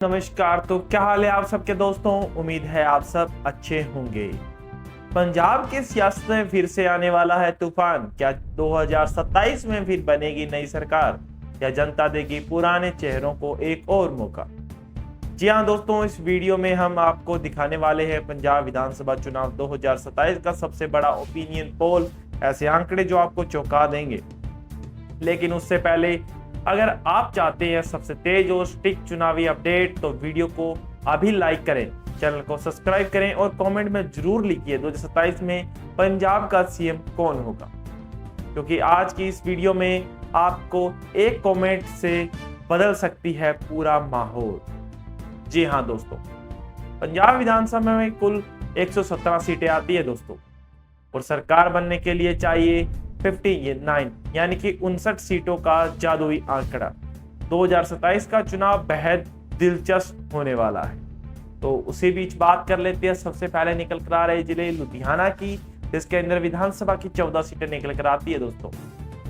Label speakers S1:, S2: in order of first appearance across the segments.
S1: नमस्कार। तो क्या हाल है आप सबके दोस्तों। उम्मीद है आप सब अच्छे होंगे। पंजाब की सियासत में फिर से आने वाला है तूफान। क्या 2027 में फिर बनेगी नई सरकार या जनता देगी पुराने चेहरों को एक और मौका। जी हाँ दोस्तों, इस वीडियो में हम आपको दिखाने वाले हैं पंजाब विधानसभा चुनाव 2027 का सबसे बड़ा ओपिनियन पोल, ऐसे आंकड़े जो आपको चौंका देंगे। लेकिन उससे पहले अगर आप चाहते हैं सबसे तेज और स्टिक चुनावी अपडेट तो वीडियो को अभी लाइक करें, चैनल को सब्सक्राइब करें और कमेंट में जरूर लिखिए 2027 में पंजाब का सीएम कौन होगा, क्योंकि आज की इस वीडियो में आपको एक कमेंट से बदल सकती है पूरा माहौल। जी हाँ दोस्तों, पंजाब विधानसभा में कुल 117 सीटें आती है दोस्तों, और सरकार बनने के लिए चाहिए 59 यानी कि 59 सीटों का जादुई आंकड़ा। 2027 का चुनाव बेहद दिलचस्प होने वाला है। तो उसी बीच बात कर लेते हैं सबसे पहले निकल कर आ रहे जिले लुधियाना की, जिसके अंदर विधानसभा की 14 सीटें निकल कर आती है दोस्तों,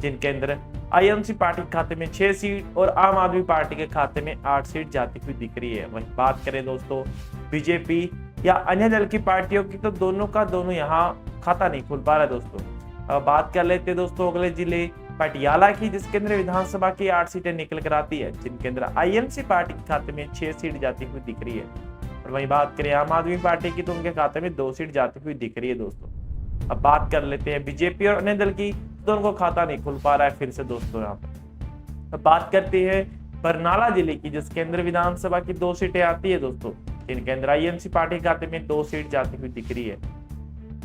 S1: जिनके अंदर आईएनसी पार्टी के खाते में 6 सीट और आम आदमी पार्टी के खाते में 8 सीट जाती हुई दिख रही है। वहीं बात करें दोस्तों बीजेपी या अन्य दल की पार्टियों की, तो दोनों का दोनों यहाँ खाता नहीं खुल पा रहा है दोस्तों। अब बात कर लेते हैं दोस्तों अगले जिले पटियाला की, जिसके अंदर विधानसभा की 8 सीटें निकल कर आती है, जिनके अंदर आईएनसी पार्टी के खाते में 6 सीट जाती हुई दिख रही है। और वहीं बात करें आम आदमी पार्टी की, तो उनके खाते में 2 सीट जाती हुई दिख रही है दोस्तों। अब बात कर लेते हैं बीजेपी और अन्य दल की, तो उनको खाता नहीं खुल पा रहा है फिर से दोस्तों यहाँ पर। अब बात करते हैं बरनाला जिले की, जिसके अंदर विधानसभा की 2 सीटें आती है दोस्तों, जिनके अंदर आईएनसी पार्टी के खाते में 2 सीट जाती हुई दिख रही है।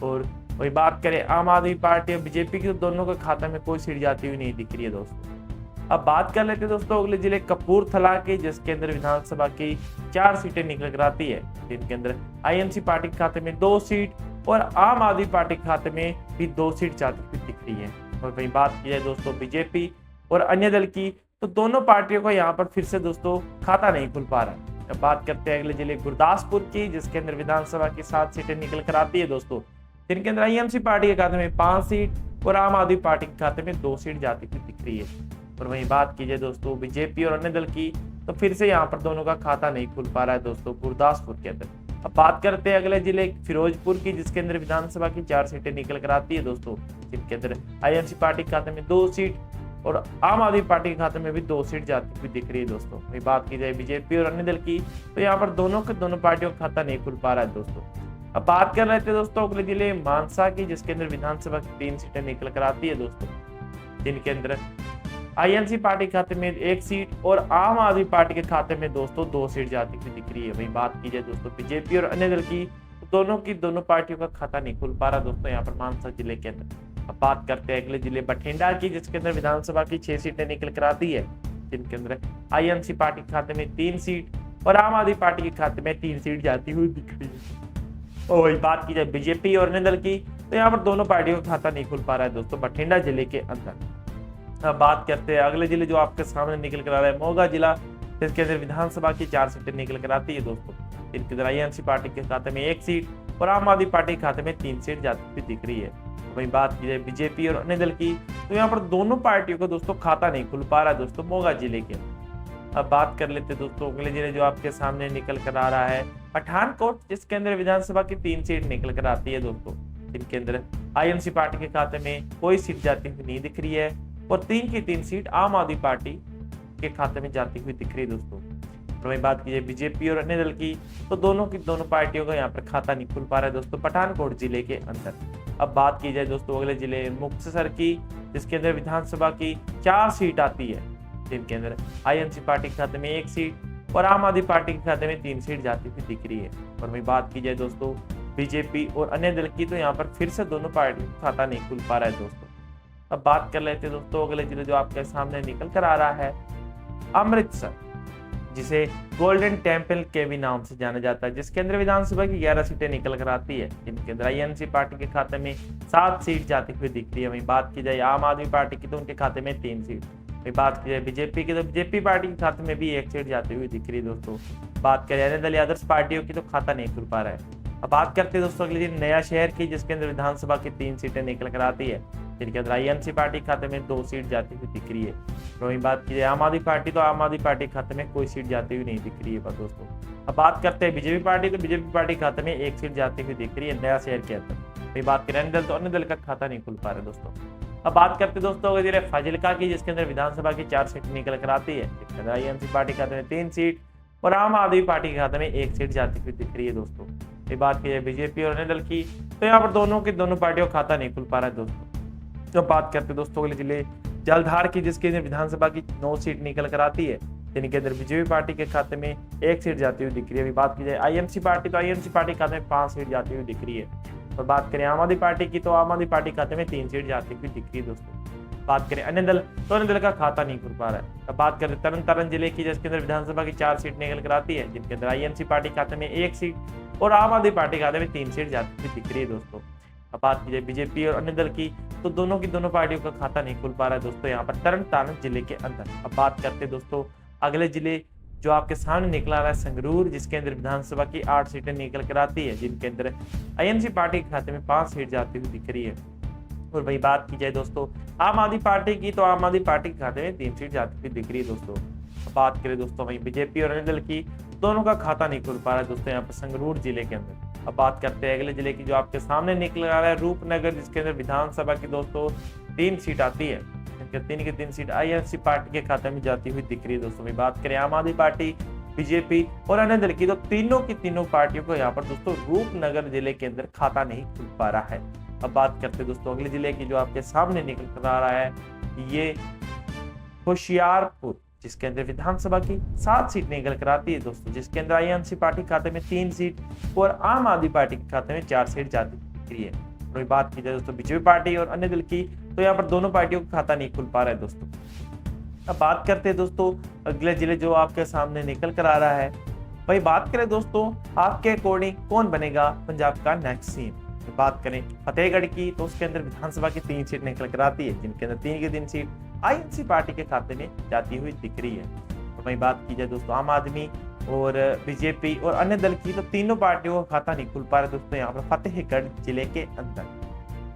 S1: और वही बात करें आम आदमी पार्टी और बीजेपी की, तो दोनों के खाते में कोई सीट जाती हुई नहीं दिख रही है दोस्तों। अब बात कर लेते हैं दोस्तों अगले जिले कपूरथला की, जिसके अंदर विधानसभा की 4 सीटें निकल कर आती है, जिनके अंदर आईएनसी पार्टी के खाते में 2 सीट और आम आदमी पार्टी के खाते में भी 2 सीट जाती हुई दिख रही है। और वही बात की जाए दोस्तों बीजेपी और अन्य दल की, तो दोनों पार्टियों को यहाँ पर फिर से दोस्तों खाता नहीं खुल पा रहा है। अब बात करते हैं अगले जिले गुरदासपुर की, जिसके अंदर विधानसभा की 7 सीटें निकल कर आती है दोस्तों, जिनके अंदर आईएमसी पार्टी के खाते में 5 सीट और आम आदमी पार्टी के खाते में 2 सीट जाती हुई दिख रही है। और वहीं बात की जाए दोस्तों बीजेपी और अन्य दल की, तो फिर से यहाँ पर दोनों का खाता नहीं खुल पा रहा है दोस्तों गुरदासपुर के अंदर। अब बात करते हैं अगले जिले फिरोजपुर की, जिसके अंदर विधानसभा की 4 सीटें निकल कर आती है दोस्तों, जिनके अंदर आईएमसी पार्टी के खाते में 2 सीट और आम आदमी पार्टी के खाते में भी 2 सीट जाती हुई दिख रही है दोस्तों। वही बात की जाए बीजेपी और अन्य दल की, तो यहाँ पर दोनों पार्टियों का खाता नहीं खुल पा रहा है दोस्तों। अब बात कर रहे थे दोस्तों अगले जिले मानसा की, जिसके अंदर विधानसभा की 3 सीटें निकल कर आती है दोस्तों, जिनके अंदर आईएनसी पार्टी के खाते में 1 सीट और आम आदमी पार्टी के खाते में दोस्तों 2 सीट जाती हुई दिख रही है। वहीं बात की जाए दोस्तों बीजेपी और अन्य दल की, तो दोनों पार्टियों का खाता नहीं खुल पा रहा दोस्तों यहाँ पर मानसा जिले के अंदर। अब बात करते हैं अगले जिले बठिंडा की, जिसके अंदर विधानसभा की 6 सीटें निकल कर आती है, जिनके अंदर आईएनसी पार्टी के खाते में 3 सीट और आम आदमी पार्टी के खाते में 3 सीट जाती हुई दिख रही है। और वही बात की जाए बीजेपी और अन्य दल की, तो यहाँ पर दोनों पार्टियों का खाता नहीं खुल पा रहा है दोस्तों बठिंडा जिले के अंदर। अब बात करते हैं अगले जिले जो आपके सामने निकल कर आ रहा है मोगा जिला, जिसके अंदर विधानसभा की 4 सीटें निकल कर आती है दोस्तों, जिनके अंदर आईएनसी पार्टी के खाते में 1 सीट और आम आदमी पार्टी के खाते में 3 सीट जाती हुई दिख रही है। वहीं बात की जाए बीजेपी और अन्य दल की, तो यहाँ पर दोनों पार्टियों का दोस्तों खाता नहीं खुल पा रहा है दोस्तों मोगा जिले के। अब बात कर लेते दोस्तों अगले जिले जो आपके सामने निकल कर आ रहा है पठानकोट, जिसके अंदर विधानसभा की 3 सीट निकल कर आती है दोस्तों, जिनके अंदर आईएनसी पार्टी के खाते में कोई सीट जाती हुई नहीं दिख रही है और 3 की 3 सीट आम आदमी पार्टी के खाते में जाती हुई दिख रही है दोस्तों। और वहीं बात की जाए बीजेपी और अन्य दल की, तो दोनों पार्टियों का यहाँ पर खाता नहीं खुल पा रहा है दोस्तों पठानकोट जिले के अंदर। अब बात की जाए दोस्तों अगले जिले मुक्तसर की, जिसके अंदर विधानसभा की 4 सीट आती है, जिनके अंदर आईएनसी पार्टी के खाते में 1 सीट और आम आदमी पार्टी के खाते में 3 सीट जाती हुई दिख रही है। और वहीं बात की जाए दोस्तों बीजेपी और अन्य दल की, तो यहाँ पर फिर से दोनों पार्टियों का खाता नहीं खुल पा रहा है दोस्तों। अब बात कर लेते हैं दोस्तों अगले जिले जो आपके सामने निकल कर आ रहा है अमृतसर, जिसे गोल्डन टेम्पल के भी नाम से जाना जाता है, जिसके अंदर विधानसभा की 11 सीटें निकल कर आती है, जिनके अंदर आईएनसी पार्टी के खाते में 7 सीट जाती हुई दिख रही है। वहीं बात की जाए आम आदमी पार्टी की, तो उनके खाते में 3 सीट। वहीं बात की जाए बीजेपी की, तो बीजेपी पार्टी के खाते में भी 1 सीट जाती हुई दिख रही है दोस्तों। बात करें अन्य दल आदर्श पार्टियों की, तो खाता नहीं खुल पा रहा है। अब बात करते हैं दोस्तों अगले दिन नया शहर की, जिसके अंदर विधानसभा की 3 सीटें निकल कर आती है, जिनके अंदर आईएनसी पार्टी के खाते में 2 सीट जाती हुई दिख रही है। तो वहीं बात की जाए आम आदमी पार्टी, तो आम आदमी पार्टी के खाते में कोई सीट जाती हुई नहीं दिख रही है दोस्तों। अब बात करते हैं बीजेपी पार्टी, तो बीजेपी पार्टी के खाते में 1 सीट जाती हुई दिख रही है नया शहर के अंदर। वही बात करें अन्य दल, तो अन्य दल का खाता नहीं खुल पा रहा है दोस्तों। अब बात करते हैं दोस्तों जिले फाजिल्का की, जिसके अंदर विधानसभा की 4 सीट निकल कर आती है, जिसके अंदर आईएनसी पार्टी के खाते में 3 सीट और आम आदमी पार्टी के खाते में 1 सीट जाती हुई दिख रही है दोस्तों। ये बात की जाए बीजेपी और अन्य दल की, तो यहाँ पर दोनों पार्टियों का खाता नहीं खुल पा रहा है दोस्तों। तो बात करते हैं दोस्तों अगले जिले जलधार की, जिसके अंदर विधानसभा की 9 सीट निकल कर आती है, जिनके अंदर बीजेपी पार्टी के खाते में 1 सीट जाती हुई दिख रही है। अभी बात की जाए आईएनसी पार्टी, तो आईएनसी पार्टी के खाते में 5 सीट जाती हुई दिख रही है। और बात करें आम आदमी पार्टी की, तो आम आदमी पार्टी के खाते में 3 सीट जाती हुई दिख रही है दोस्तों। बात करें अन्य दल, तो अन्य दल का खाता नहीं खुल पा रहा है। अब बात करें तरन तारण जिले की, जिसके अंदर विधानसभा की 4 सीट निकल कर आती है, जिनके अंदर आईएनसी पार्टी के खाते में 1 सीट और आम आदमी पार्टी के खाते में 3 सीट जाती हुई दिख रही है दोस्तों। अब बात की जाए बीजेपी और अन्य दल की, तो दोनों पार्टियों का खाता नहीं खुल पा रहा है दोस्तों यहाँ पर तरन तारण जिले के अंदर। अब बात करते हैं दोस्तों अगले जिले जो आपके सामने निकला रहा है संगरूर, जिसके अंदर विधानसभा की 8 सीटें निकल कर आती है, जिनके अंदर आईएनसी पार्टी के खाते में 5 सीट जाती हुई दिख रही है। और वही बात की जाए दोस्तों आम आदमी पार्टी की, तो आम आदमी पार्टी के खाते में 3 सीट जाती हुई दिख रही है दोस्तों। बात करें दोस्तों वही बीजेपी और अन्य दल की, दोनों का खाता नहीं खुल पा रहा है दोस्तों यहाँ पर संगरूर जिले के अंदर। अब बात करते हैं अगले जिले की, जो आपके सामने निकल आ रहा है रूपनगर, जिसके अंदर विधानसभा की दोस्तों 3 सीट आती है, 3 सीट आईएनसी पार्टी के खाते में जाती हुई दिख रही है दोस्तों। बात करें आम आदमी पार्टी, बीजेपी और अन्य दल की, तो तीनों पार्टियों को यहाँ पर दोस्तों रूपनगर जिले के अंदर खाता नहीं खुल पा रहा है। अब बात करते हैं दोस्तों अगले जिले की, जो आपके सामने निकल कर आ रहा है, ये होशियारपुर, जिसके अंदर विधानसभा की 7 सीट निकल कर आती है दोस्तों, जिसके अंदर आईएनसी पार्टी के खाते में 3 सीट और आम आदमी पार्टी के खाते में 4 सीट जाती दिख रही है। और बात की जाए दोस्तों बीजेपी पार्टी और अन्य दल की, तो यहाँ पर दोनों पार्टियों का खाता नहीं खुल पा रहा है दोस्तों। अब बात करते हैं दोस्तों अगले जिले जो आपके सामने निकल कर आ रहा है, भाई बात करें दोस्तों आपके अकॉर्डिंग कौन बनेगा पंजाब का नेक्स्ट सीएम। बात करें फतेहगढ़ की, तो उसके अंदर विधानसभा की 3 सीट निकल कर आती है, जिनके अंदर 3 सीट आईएनसी पार्टी के खाते में जाती हुई दिख रही है। और वहीं बात की जाए दोस्तों आम आदमी और बीजेपी और अन्य दल की, तो तीनों पार्टियों का खाता नहीं खुल पा रहा है दोस्तों यहाँ पर फतेहगढ़ जिले के अंदर।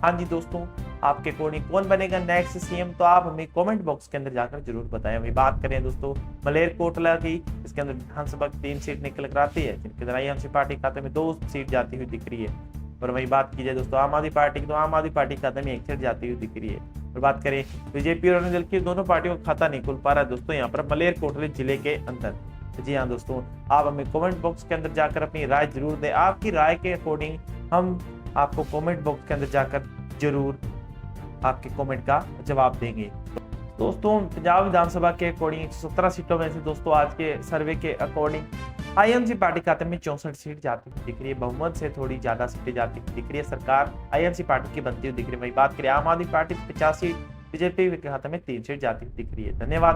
S1: हाँ जी दोस्तों, आपके अकॉर्डिंग कौन बनेगा नेक्स्ट सीएम, तो आप हमें कमेंट बॉक्स के अंदर जाकर जरूर बताएं। वही बात करें दोस्तों मलेरकोटला की, इसके अंदर विधानसभा की 3 सीट निकल कर आती है, जिनके अंदर आईएनसी पार्टी के खाते में 2 सीट जाती हुई दिख रही है। और वही बात की जाए दोस्तों आम आदमी पार्टी की, तो आम आदमी पार्टी के खाते में 1 सीट जाती हुई दिख रही है। और बात करें बीजेपी और अन्य दल की, दोनों पार्टियों का खाता नहीं खुल पा रहा है दोस्तों यहाँ पर मलेरकोटला जिले के अंदर। जी हाँ दोस्तों, आप हमें कमेंट बॉक्स के अंदर जाकर अपनी राय जरूर दें। आपकी राय के अकॉर्डिंग हम आपको कमेंट बॉक्स के अंदर जाकर जरूर आपके कमेंट का जवाब देंगे। दोस्तों पंजाब विधानसभा के अकॉर्डिंग 17 सीटों में से दोस्तों आज के सर्वे के अकॉर्डिंग आईएनसी पार्टी खाते में 64 सीट जाती हुई दिख रही है। बहुमत से थोड़ी ज्यादा सीटें जाती हुई दिख रही है। सरकार आईएनसी पार्टी की बनती हुई दिख रही है। वही बात करें आम आदमी पार्टी 50 सीट, बीजेपी के खाते में 3 सीट जाती हुई दिख रही है। धन्यवाद।